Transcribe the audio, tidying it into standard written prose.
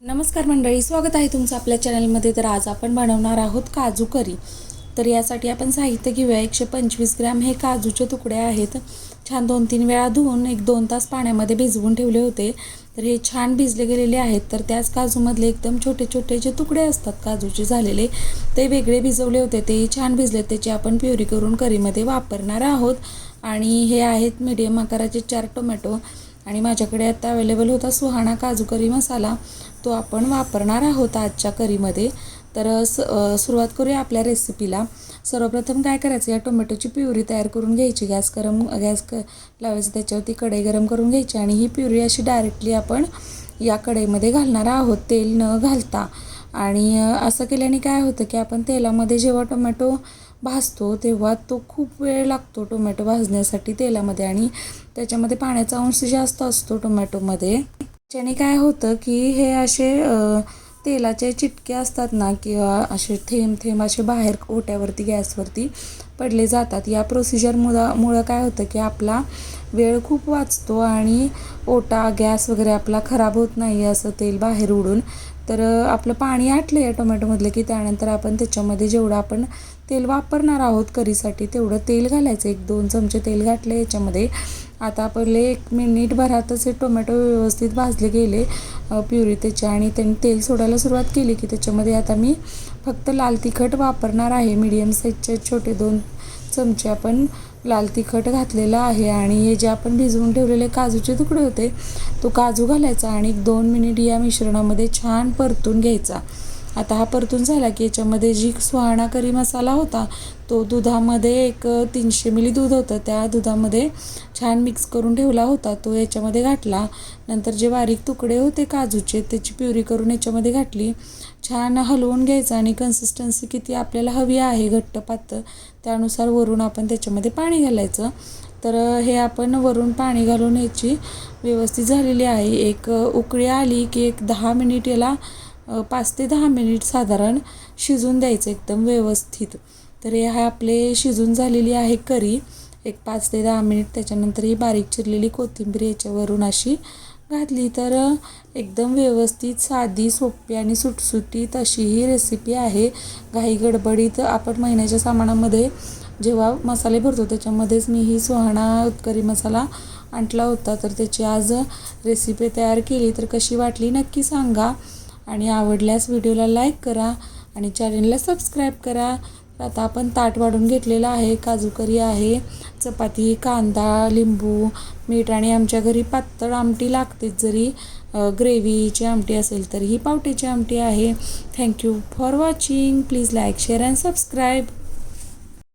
नमस्कार मंडळी, स्वागत आहे तुमचं आपल्या चॅनलमध्ये। तर आज आपण बनवणार आहोत काजू करी। तर यासाठी आपण साहित्य घेऊया। 125 ग्रॅम हे काजूचे तुकडे आहेत। छान 2-3 वेळा धुवून 1-2 तास पाण्यामध्ये भिजवून ठेवले होते। तर हे छान भिजले गेलेले आहेत। तर त्याच काजूमधले एकदम छोटे छोटे जे तुकडे असतात काजूचे झालेले, ते वेगळे भिजवले होते, ते छान भिजले। त्याची आपण प्युरी करून करीमध्ये वापरणार आहोत। आणि हे आहेत मीडियम आकाराचे 4 टोमॅटो। आणि माझ्याकडे आता अवेलेबल होता सुहाणा काजू करी मसाला, तो आपण वापरणार आहोत आजच्या करीमध्ये। तर सुरुवात करूया आपल्या रेसिपीला। सर्वप्रथम काय करायचं, या टोमॅटोची प्युरी तयार करून घ्यायची। गॅस लावायचं, त्याच्यावरती कढई गरम करून घ्यायची आणि ही प्युरी अशी डायरेक्टली आपण या कढईमध्ये घालणार आहोत, तेल न घालता। आणि असं केल्याने काय होतं की आपण तेलामध्ये जेव्हा टोमॅटो भाजतो तेव्हा तो खूप वेळ लागतो टोमॅटो भाजण्यासाठी तेलामध्ये, आणि त्याच्यामध्ये पाण्याचा अंश जास्त असतो टोमॅटोमध्ये। त्याने काय होतं की हे असे तेलाचे चिटके असतात ना, किंवा असे थेंब थेंब असे बाहेर ओट्यावरती गॅसवरती पडले जातात। या प्रोसिजरमुळं काय होतं की आपला वेळ खूप वाचतो आणि ओटा गॅस वगैरे आपला खराब होत नाही असं तेल बाहेर उडून। तर आपलं पाणी आटलं या टोमॅटोमधलं की त्यानंतर आपण त्याच्यामध्ये जेवढं आपण तेल वापरणार आहोत करीसाठी तेवढं तेल घालायचं। 1-2 चमचे तेल घातले याच्यामध्ये। आता पहिले 1 मिनिटभरातच हे टोमॅटो व्यवस्थित भाजले गेले प्युरी त्याची, आणि त्यांनी तेल सोडायला सुरुवात केली की त्याच्यामध्ये आता मी फक्त लाल तिखट वापरणार आहे। मीडियम साईजचे छोटे 2 चमचे आपण लाल तिखट घातलेलं आहे। आणि हे जे आपण भिजवून ठेवलेले काजूचे तुकडे होते, तो काजू घालायचा आणि 2 मिनिट या मिश्रणामध्ये छान परतून घ्यायचा। आता हा परतून झाला की याच्यामध्ये जी सुहाणा करी मसाला होता, तो दुधामध्ये 300 मिली दूध होतं, त्या दुधामध्ये छान मिक्स करून ठेवला होता, तो याच्यामध्ये घातला। नंतर जे बारीक तुकडे होते काजूचे त्याची प्युरी करून याच्यामध्ये घातली। छान हलवून घ्यायचं आणि कन्सिस्टन्सी किती आपल्याला हवी आहे घट्ट पातळ त्यानुसार वरून आपण त्याच्यामध्ये पाणी घालायचं। तर हे आपण वरून पाणी घालून याची व्यवस्थित झालेली आहे। एक उकळी आली की 10 मिनिट याला 5 ते 10 मिनिट साधारण शिजून द्यायचं एकदम व्यवस्थित। तर हे आपले शिजून झालेली आहे करी 5 ते 10 मिनिट। त्याच्यानंतर ही बारीक चिरलेली कोथिंबीर याच्यावरून अशी घातली तर एकदम व्यवस्थित साधी सोपी आणि सुटसुटीत अशी ही रेसिपी आहे। घाई गडबडीत आपण महिन्याच्या सामानामध्ये जेव्हा मसाले भरतो त्याच्यामध्येच मी ही सुहाणा करी मसाला आणला होता, तर त्याची आज रेसिपी तयार केली। तर कशी वाटली नक्की सांगा, आणि आवडल्यास व्हिडिओला लाईक करा आणि चॅनलला सबस्क्राईब करा। आता आपण ताट वाढून घेतलेलं आहे, काजू करी आहे, चपाती, कांदा, लिंबू, मीठ, आणि आमच्या घरी पातळ आमटी लागतेच, जरी ग्रेव्हीची आमटी असेल तर ही पावट्याची आमटी आहे। Thank you for watching. Please like, share and subscribe.